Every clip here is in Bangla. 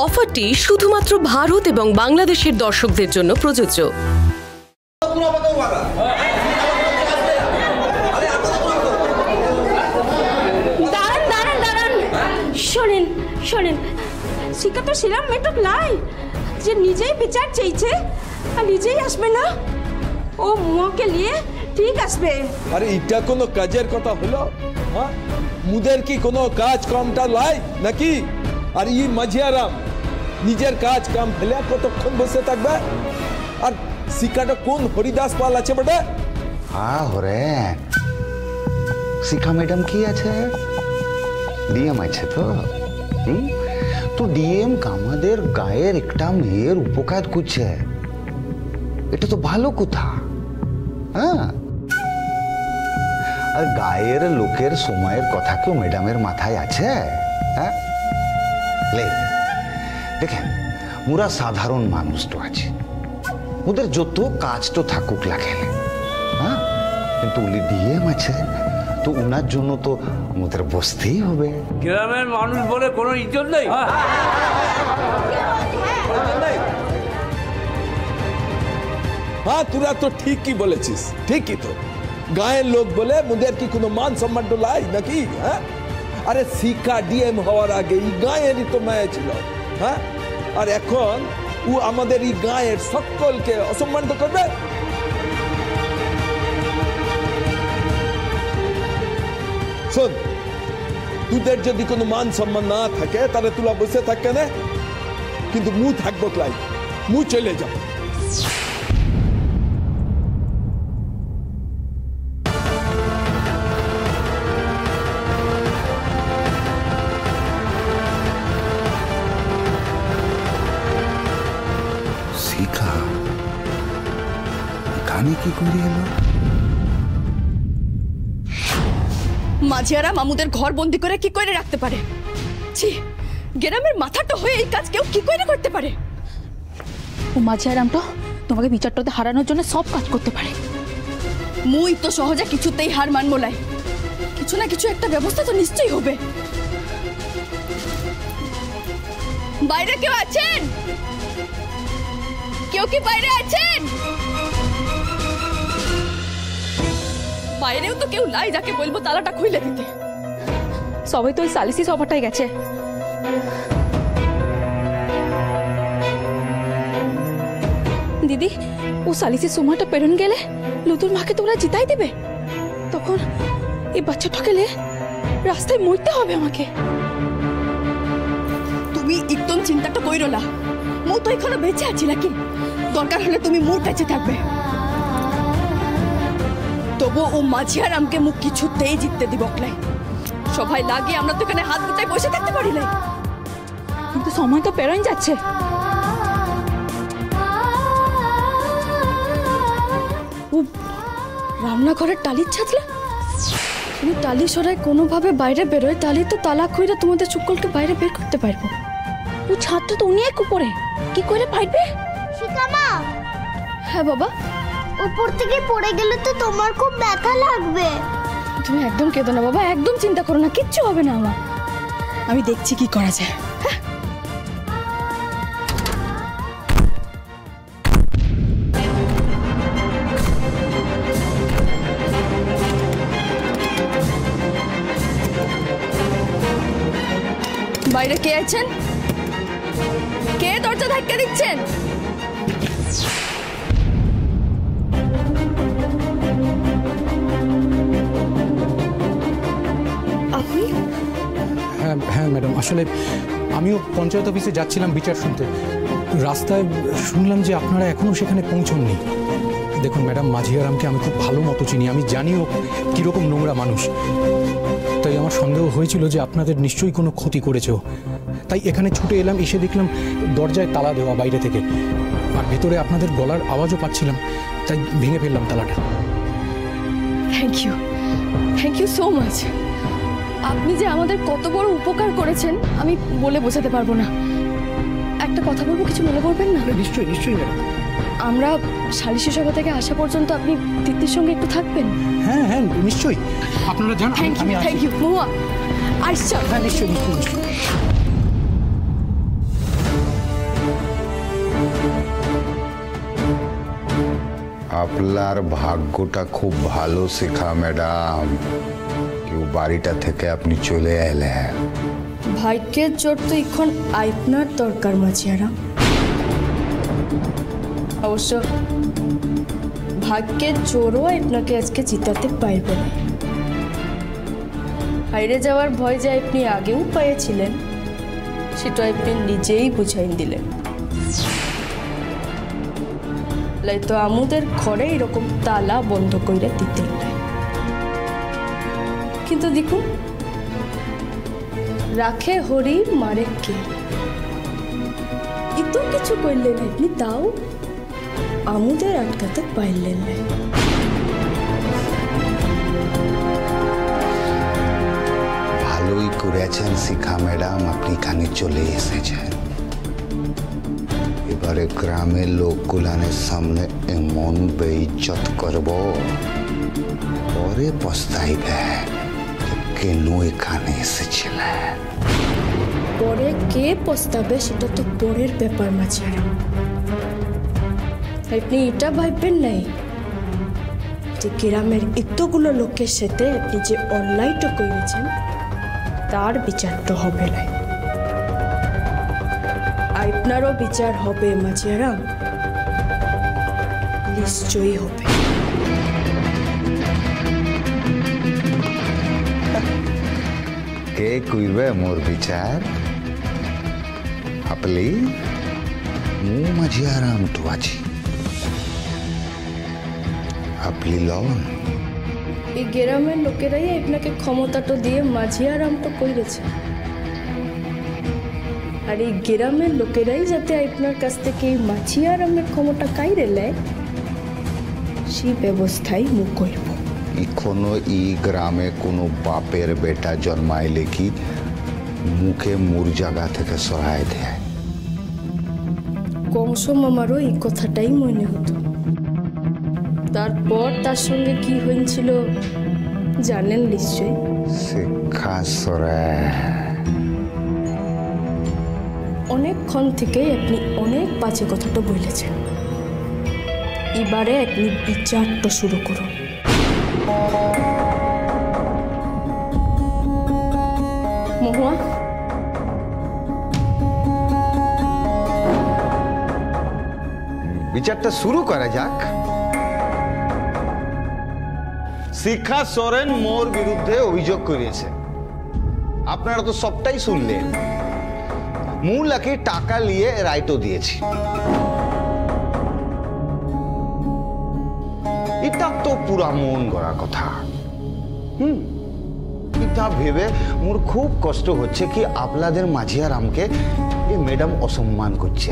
অফারটি শুধুমাত্র ভারত এবং বাংলাদেশের দর্শকদের জন্য প্রযোজ্য। শোনেন শোনেন, শিকা তো সেরাম মেটক লাই যে নিজেই বিচার চাইছে আর নিজেই আসবে না, ও মুখকে নিয়ে ঠিক আসবে। আরে এটা কোনো কাজের কথা হলো? হ্যাঁ, মুদের কি কোনো কাজ কামটা লাই নাকি? আর এই মাঝিয়ারাম নিজের কাজ কাম ফেলে কতক্ষণ বসে থাকবে? আর শিকাটা কোন হরিদাস পাল আছে বটে? হ্যাঁ হরে, শিখা ম্যাডাম কি আছে? ডিএম আছে তো। তো ডিএম আমাদের গায়ের একটা মেয়ের উপকার করছে, এটা তো ভালো কথা। হ্যাঁ, আর গায়ের লোকের সময়ের কথা কেউ ম্যাডামের মাথায় আছে? হ্যাঁ, দেখেন মোরা সাধারণ মানুষ তো আছে, ওদের যত কাজ তো থাকুক লাগে, হ্যাঁ, কিন্তু উনি ডিএম আছে তো উনার জন্য তো আমাদের বসতেই হবে। গ্রামের মানুষ বলে কোনো ইজ্জত নেই। হ্যাঁ, তোরা তো ঠিকই বলেছিস, ঠিকই তো। গায়ের লোক বলে মুদের কি কোনো মান সম্মান তো লাই নাকি? হ্যাঁ, আরে শিকা ডিএম হওয়ার আগে এই গায়েরই তো মায়া ছিল। হ্যাঁ, আর এখন ও আমাদের এই গায়ের সকলকে অসম্মান তো করবে। শোন, তোদের যদি কোনো মান সম্মান না থাকে তাহলে তোরা বসে থাকবে না, কিন্তু মু থাকবো ক্লাই, মু চলে যাব। শিখা এখানে কি করে এলো? মাঝিয়ারা মামুদের ঘর বন্দি করে কি করে রাখতে পারে? ছি, গ্রামের মাথাটা হয়ে এই কাজ কেউ কি করে করতে পারে? ও মাঝিয়ারাম তো তোমাকে বিচারটাতে হারানোর জন্য সব কাজ করতে পারে। মুই তো সহজে কিছুতেই হার মানবো লাই, কিছু না কিছু একটা ব্যবস্থা তো নিশ্চয়ই হবে। বাইরে কেউ আছেন? কেউ কি বাইরে আছেন? বাইরেও তো কেউ নাই যাকে বলবো তালাটা খুলে দিতে। সবাই তো ওই সালিসি সভাটাই গেছে। দিদি, ও সালিসি সময়টা পেরন গেলে লুতুর মাকে তোরা জিতাই দেবে, তখন এই বাচ্চাটাকে লে রাস্তায় মরতে হবে আমাকে। তুমি একদম চিন্তাটা কইরো না, মু তো এখনো বেঁচে আছি নাকি? দরকার হলে তুমি মোর কাছে থাকবে, তবু ও মাঝিয়ারামকে মুখ কিছুতেই জিততে দিব না। সবাই লাগে আমরা তো এখানে হাত গুটায় বসে থাকতে পারি না। কিন্তু সময় তো পেরোন যাচ্ছে। ও রান্নাঘরের টালির ছাতলে তুমি টালি সরাই কোনোভাবে বাইরে বেরোয়, তাহলে তো তালা খুইরা তোমাদের সকলকে বাইরে বের করতে পারবো। ও ছাদটা তো অনেক উপরে, কি করে পারবে? শিকামা, হ্যাঁ বাবা, উপর থেকে পড়ে গেলে তো তোমার খুব ব্যথা লাগবে। তুমি একদম কেঁদো না বাবা, একদম চিন্তা করো না, কিচ্ছু হবে না আমার। আমি দেখছি কি করা যায়। বাইরে কে আছেন? কে দরজা ধাক্কা দিচ্ছেন? আপনি? হ্যাঁ হ্যাঁ ম্যাডাম, আসলে আমিও পঞ্চায়েত অফিসে যাচ্ছিলাম বিচার শুনতে। রাস্তায় শুনলাম যে আপনারা এখনো সেখানে পৌঁছননি। দেখুন ম্যাডাম, মাঝিয়ারামকে আমি খুব ভালো মতো চিনি, আমি জানিও কীরকম নোংরা মানুষ। তাই আমার সন্দেহ হয়েছিল যে আপনাদের নিশ্চয়ই কোনো ক্ষতি করেছে। তাই এখানে ছুটে এলাম, এসে দেখলাম দরজায় তালা দেওয়া বাইরে থেকে, আর ভেতরে আপনাদের গলার আওয়াজও পাচ্ছিলাম, তাই ভেঙে ফেললাম তালাটা। Thank you so much. আপনি যে আমাদের কত বড় উপকার করেছেন আমি বলে বোঝাতে পারবো না। একটা কথা বলবো, কিছু মনে করবেন না? নিশ্চয়ই নিশ্চয়ই ম্যাডাম। আমরা সালিশি সভা থেকে আসা পর্যন্ত আপনি দিদির সঙ্গে একটু থাকবেন? হ্যাঁ হ্যাঁ নিশ্চয়ই, আপনারা জান। থ্যাংক ইউ মহুয়া। আসছো? হ্যাঁ নিশ্চয়ই নিশ্চয়ই নিশ্চয়ই। আপনার ভাগ্যটা খুব ভালো শিখা ম্যাডাম, কেউ বাড়িটা থেকে আপনি চলে এলেন। ভাগ্যের জোর তো এখন আপনার দরকার মাঝিয়ারা। অবশ্য ভাগ্যের জোরও আপনাকে আজকে জিতাতে পারবে না। হাইরে যাওয়ার ভয় যে আপনি আগেও পেয়েছিলেন সেটা আপনি নিজেই বুঝাই দিলেন। লাই তো আমাদের ঘরে এরকম তালা বন্ধ করে দিতে নাই। কিন্তু দেখুন, রাখে হরি মারে কে, এত কিছু করলেন আপনি, তাও আমাদের আটকাতে পারলেন না। ভালোই করেছেন শিখা ম্যাডাম, আপনি এখানে চলে এসেছেন। এবারে গ্রামের লোকগুলানের সামনে এমন বেইজ্জত করব, পরে পস্তাইবে কেন এখানে এসেছিলেন। পরে কে পস্তাবে সেটা তো পরের ব্যাপার মাঝিয়ারা। আপনি এটা ভাববেন নাই যে গ্রামের এতগুলো লোকের সাথে আপনি যে অনলাইনটা করেছেন তার বিচারটা হবে না। আপনারও বিচার হবে মাঝিয়ারা, নিশ্চয়ই হবে। কে কইবে মোর বিচার? আপনি মু মাঝিয়ারাম তো আছি, আপনি লন। এই গ্রামের লোকেরাই আপনাকে ক্ষমতাটা দিয়ে মাঝিয়ারামটা করেছে, আর এই গ্রামের লোকেরাই যাতে আপনার কাছ থেকে এই মাঝিয়ারামের ক্ষমতা কাইরে নেয় সেই ব্যবস্থাই মু করব। এখনো এই গ্রামে কোনো বাপের বেটা জন্মাইলে কি মুখে মুর জায়গা থেকে সরাই দেয়? কংস মামারও এই কথাটাই মনে হতো। তারপর তার সঙ্গে কি হয়েছিল জানেন নিশ্চয়। শিক্ষা সরাই অনেকক্ষণ থেকে আপনি অনেক বাজে কথাটা বলেছেন, এবারে আপনি বিচারটা শুরু করুন। মহুয়া, বিচারটা শুরু করা যাক। শিখা সোরেন মোর বিরুদ্ধে অভিযোগ করেছে, আপনারা তো সবটাই শুনলেন। মূলাকে টাকা নিয়ে রাইটও দিয়েছি। এটা তো পুরা মন গড়া কথা। এটা ভেবে মোর খুব কষ্ট হচ্ছে কি আপনাদের মাঝিয়ারামকে এই ম্যাডাম অসম্মান করছে।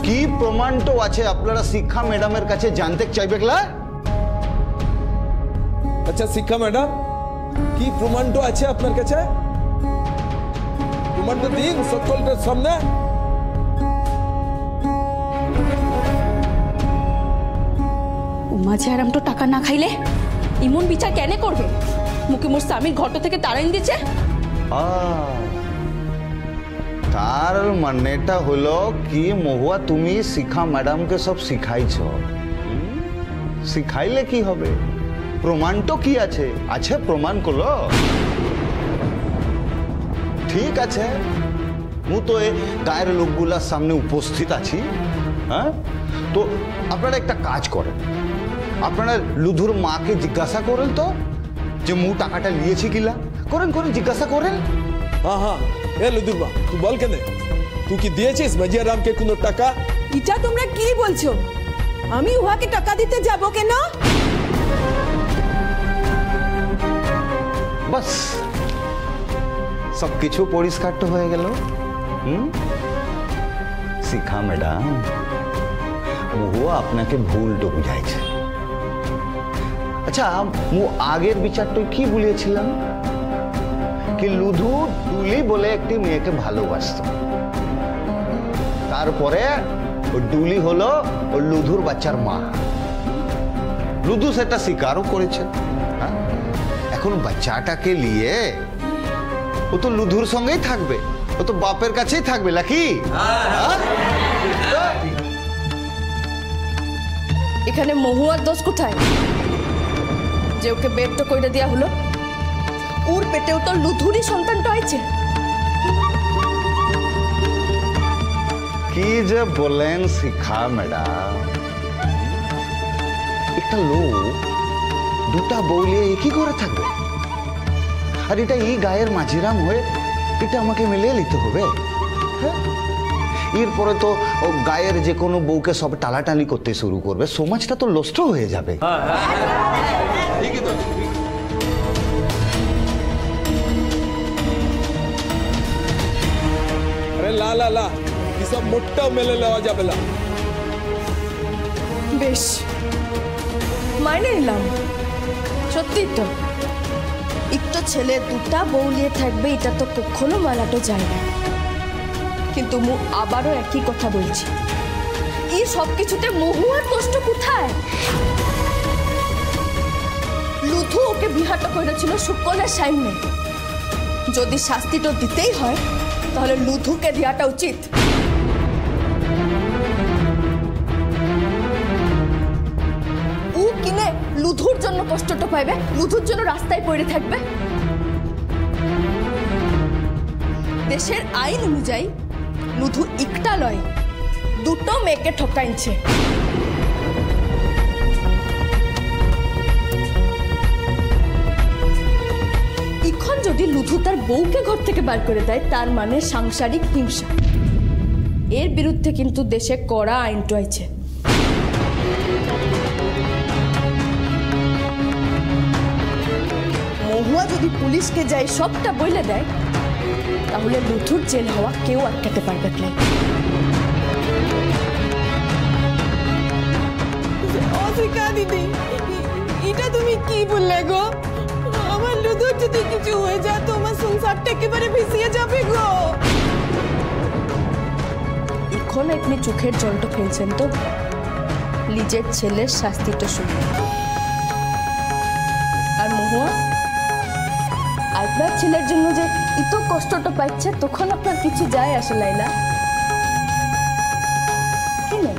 কি প্রমাণ তো আছে আপনারা শিক্ষা ম্যাডামের কাছে জানতে চাইবে? আচ্ছা শিক্ষা ম্যাডাম, কি প্রমাণটা আছে আপনার কাছে? প্রমাণটা দিন সকলের সামনে। মাঝিয়ারাম তো টাকা না খাইলে ইমন বিচার কেন করবে? মুখে মোর স্বামীর ঘর থেকে তাড়াইন দিচ্ছে। তার মানেটা হলো কি মহুয়া তুমি শিখা ম্যাডামকে সব শিখাইছ। শিখাইলে কি হবে? প্রমাণ তো কি আছে? আছে প্রমাণ করলো। ঠিক আছে, মু তো এই গায়ের লোকগুলার সামনে উপস্থিত আছি। হ্যাঁ, তো আপনারা একটা কাজ করেন, আপনারা লুধুর মাকে জিজ্ঞাসা করেন তো যে মু টাকাটা নিয়েছি কিনা। করেন করেন, জিজ্ঞাসা করেন। হ্যাঁ হ্যাঁ, এ লুধুর মা, তুই বল কেন, তুই কি দিয়েছিস মাঝিয়ারামকে কোনো টাকা? এটা তোমরা কি বলছো? আমি উহাকে টাকা দিতে যাব কেন? বাস সবকিছু পরিষ্কার তো হয়ে গেল। শিখা ম্যাডাম, মহুয়া আপনাকে ভুল তো বুঝাইছে। আচ্ছা, মু আগের বিচারটা কি বলেছিলাম কি লুধু ডুলি বলে একটি মেয়েকে ভালোবাসত। তারপরে ডুলি হলো লুধুর বাচ্চার মা। লুধু সেটা স্বীকারও করেছে। এখন বাচ্চাটাকে নিয়ে ও তো লুধুর সঙ্গেই থাকবে। ও তো বাপের কাছেই থাকবে নাকি? এখানে মহুয়ার দোষ কোথায় যে ওকে বেডটা কইরা দেয়া হলো? ওর পেটেও তো লুধুরি সন্তানটা হয়েছে। কি যে বলেন শিখা ম্যাডাম, একটা লোক দুটা বউলিয়ে একই করে থাকবে? আর এটা এই গায়ের মাঝিরাম হয়ে এটা আমাকে মিলিয়ে নিতে হবে? এরপরে তো গায়ের যে কোনো বউকে সব টালাটালি করতে শুরু করবে, সমাজটা তো নষ্ট হয়ে যাবে। ঠিকই তো। আরে লা লা লা, এসব মোটটাও মেলে নেওয়া যাবে না। বেশ, মাইনে নিলাম, সত্যি তো একটু ছেলে দুটা বউলিয়ে থাকবে, এটা তো কখনো মানাটো যায় না। কিন্তু মু আবারও একই কথা বলছি, এই সব কিছুতে মহুয়ার কষ্ট কোথায়? লুধু ওকে বিহাটা করেছিল শুকলের সামনে। যদি শাস্তিটা দিতেই হয় তাহলে লুধুকে দেওয়াটা উচিত। ও কিনে লুধুর জন্য কষ্টটা পাইবে, লুধুর জন্য রাস্তায় পড়ে থাকবে। দেশের আইন অনুযায়ী লুধু একটা লয়, দুটো মেয়েকে ঠকাইছে। এখন যদি লুধু তার বউকে ঘর থেকে বার করে দেয়, তার মানে সাংসারিক হিংসা। এর বিরুদ্ধে কিন্তু দেশে কড়া আইন রয়েছে। মহুয়া যদি পুলিশকে যায় সবটা বলে দেয়, তাহলে লুধুর জেল হওয়া কেউ আটকাতে পারবে না। দিদি, এটা তুমি কি বললে গো? আমার লুধুর যদি কিছু হয়ে যায় তো আমার সংসারটা একেবারে ভেসিয়ে যাবে গো। এখন আপনি চোখের জলটা ফেলছেন তো, নিজের ছেলের শাস্তিটা শুনে। আর মহুয়া, আপনার ছেলের জন্য যে এত কষ্টটা পাচ্ছে, তখন আপনার কিছু যায় আসে লাইলা? কি না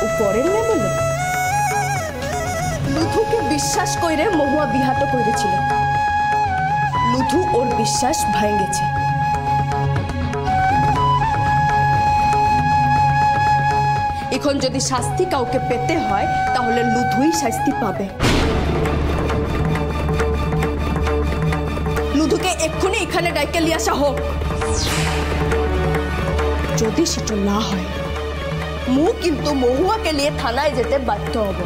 ও পরের মেয়ে বলে? লুধুকে বিশ্বাস করে মহুয়া বিহাত করেছিল, লুধু ওর বিশ্বাস ভাঙেছে। এখন যদি শাস্তি কাউকে পেতে হয় তাহলে লুধুই শাস্তি পাবে। লুধুকে এক্ষুনি এখানে ডাইকে নিয়ে আসা হোক। যদি সেটা না হয়, মু কিন্তু মহুয়াকে নিয়ে থানায় যেতে বাধ্য হব।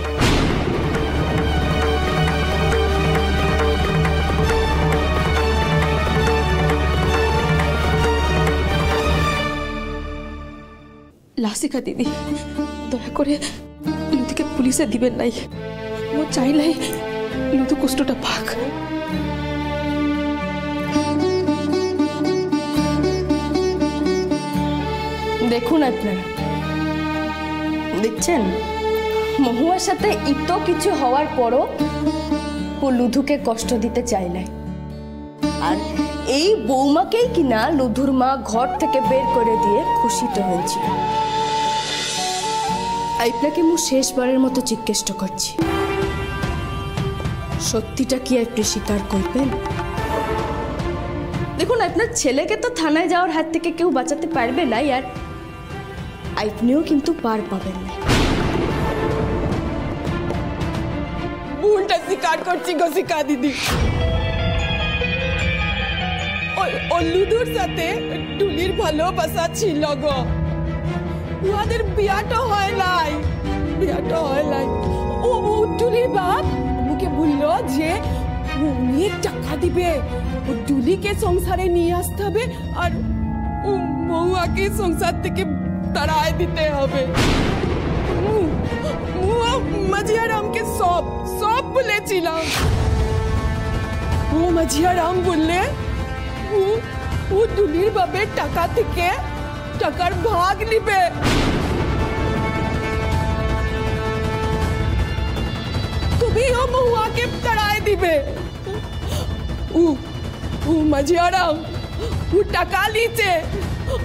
লাসিকা দিদি, দয়া করে লুধুকে পুলিশে দিবেন নাই। মো চাইলাই লুধু কষ্টটা পাক। দেখুন আপনারা দেখছেন, মহুয়ার সাথে এত কিছু হওয়ার পরও ও লুধুকে কষ্ট দিতে চাইলে। আর এই বৌমাকেই কিনা লুধুর মা ঘর থেকে বের করে দিয়ে খুশিতে হয়েছিল। আপনাকে মু শেষবারের মতো জিজ্ঞেস করছি, সত্যিটা কি আপনি স্বীকার করবেন? দেখুন, আপনার ছেলেকে তো থানায় যাওয়ার হাত থেকে কেউ বাঁচাতে পারবে না, আর আপনিও কিন্তু পার পাবেন না। ভুলটা স্বীকার করছি গো শিখা দিদি। ও লুধুর সাথে টুলির ভালোবাসা ছিল গো। উহাদের বিয়াটা হয় নাই, বিয়াটা হয় নাই। ও টুলির বাপ মুখে বললো যে অনেক টাকা দিবে, ও টুলিকে সংসারে নিয়ে আসতে হবে আর ও মহুয়াকে সংসার থেকে তাড়ায় দিতে হবে। মাঝিয়ারামকে সব সব বলেছিলাম। ও মাঝিয়ারাম বললে ও টুলির বাপের টাকা থেকে টাকার ভাগ নিবে। তুমি ও মহুয়াকে তাড়ায় দিবে। ও মাঝিয়ারাম ও ও টাকা লিছে,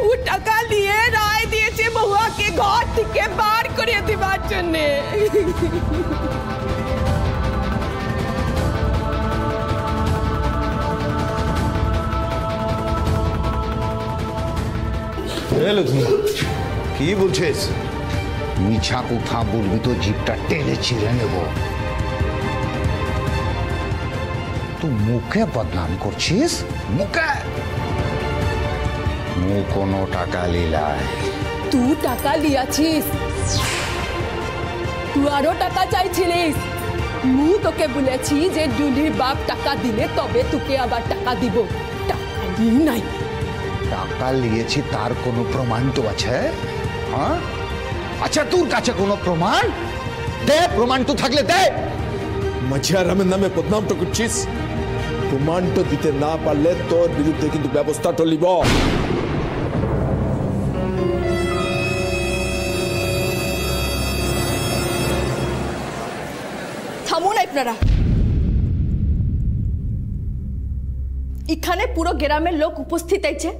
ও টাকা নিয়ে রায় দিয়েছে মহুয়াকে ঘর থেকে বার করে দেবার জন্যে। কি বলছিস? মিছা কথা বলবি তো জিপটা টেনে ছিঁড়ে নেব। তুই মুখে বদনাম করছিস, মুখে। মু কোনো টাকা লিলাই। তুই টাকা লিয়াছিস, তুই আরো টাকা চাইছিলিস। মু তোকে বলেছি যে ডুলির বাপ টাকা দিলে তবে তোকে আবার টাকা দিব, টাকা দিই নাই। টাকা লিয়েছি তার কোনো প্রমাণ তো আছে? হ্যাঁ, আচ্ছা তোর কাছে কোনো প্রমাণ দে, প্রমাণ তো থাকলে দে। মাঝিয়া রামের নামে বদনামটা করছিস, প্রমাণটা দিতে না পারলে তোর বিরুদ্ধে কিন্তু ব্যবস্থাটা লিব। থামুন আপনারা। এখানে পুরো গ্রামের লোক উপস্থিত আছে,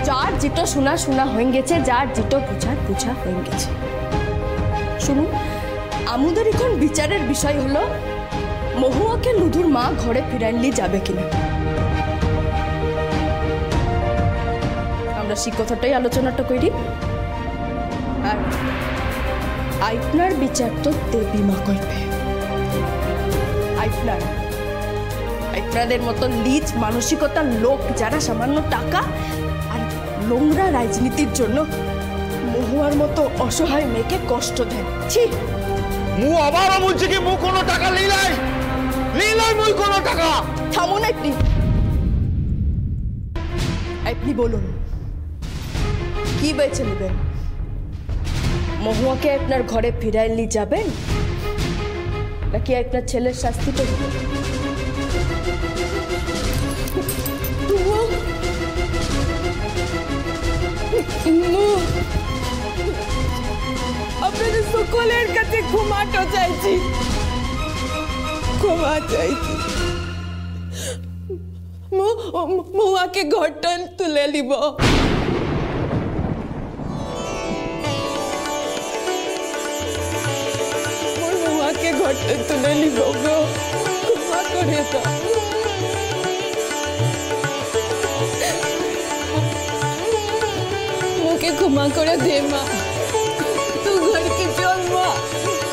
যার যেটা শোনা শোনা হয়ে গেছে, যার যেটা বুঝার বুঝা হয়ে গেছে। শুনুন, আমাদের এখন বিচারের বিষয় হলো মহুয়াকে লুধুর মা ঘরে ফিরাইলি যাবে কিনা। আমরা সেই কথাটাই আলোচনাটা করি। আর আপনার বিচার তো দেবী মা করবে। আপনাদের মতো লিজ মানসিকতার লোক যারা সামান্য টাকা আর নোংরা রাজনীতির জন্য মহুয়ার মতো অসহায় মেয়েকে কষ্ট দেন। ছি, মু আবারও বলছি কি মু কোনো টাকা লিলাই মুই কোনো টাকা। থামুন আপনি। আপনি বলুন কি বেছে নেবেন? মহুয়াকে আপনার ঘরে ফিরাইলি যাবেন নাকি আপনার ছেলের শাস্তিটা দিবেন? আপনাদের সকলের কাছে ক্ষমাটা চাইছি, ক্ষমা চাইছি। মহুয়াকে ঘরটা তুলে নিব। মহুয়াকে ঘরটা তুলে নিব গো, ক্ষমা করে দাও। মুখে ক্ষমা করে দে মা, तू घर के चल माँ,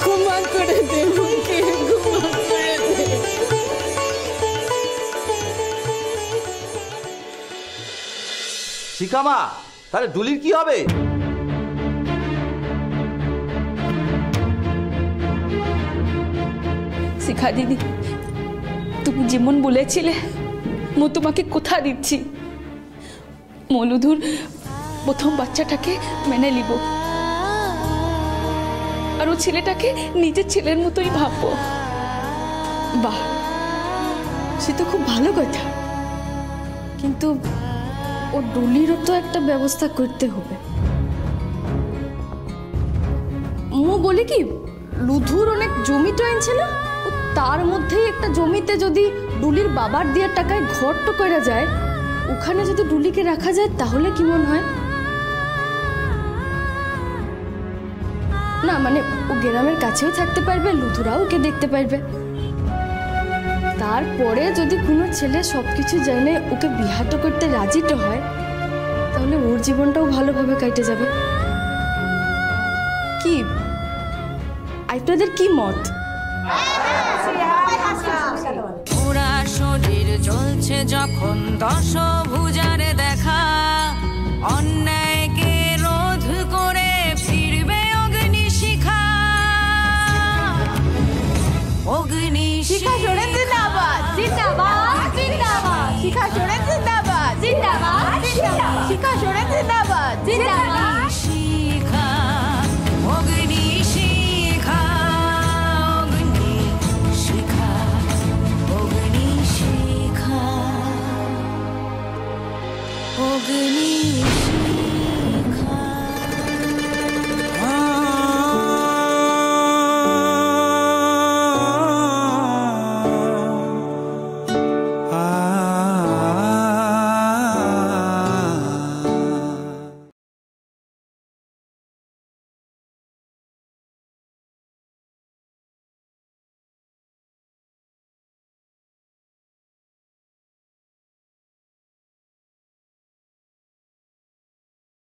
क्षमा करे दे मुझे, क्षमा करे दे। শিখামা, তাহলে ডুলির কি হবে? শিখা দিদি, তুমি যেমন বলেছিলে মু তোমাকে কথা দিচ্ছি, মলুধুর প্রথম বাচ্চাটাকে মেনে নিব আর ও ছেলেটাকে নিজের ছেলের মতোই ভাববো। বাহ, সে তো খুব ভালো কথা, কিন্তু ও ডুলিরও তো একটা ব্যবস্থা করতে হবে। মু বলি কি, লুধুর অনেক জমি তো আনছে না, তার মধ্যেই একটা জমিতে যদি ডুলির বাবার দেওয়ার টাকায় ঘর তো করা যায়, ওখানে যদি ডুলিকে রাখা যায় তাহলে কি মনে হয়? না মানে ও গ্রামের কাছেও থাকতে পারবে, লুধুরাও ওকে দেখতে পারবে। তারপরে যদি কোনো ছেলে সবকিছু জানে ওকে বিহাটো করতে রাজি তো হয়, তাহলে ওর জীবনটাও ভালোভাবে কেটে যাবে। কি আপনাদের কি মত? পুরা শরীর জ্বলছে যখন দশভূ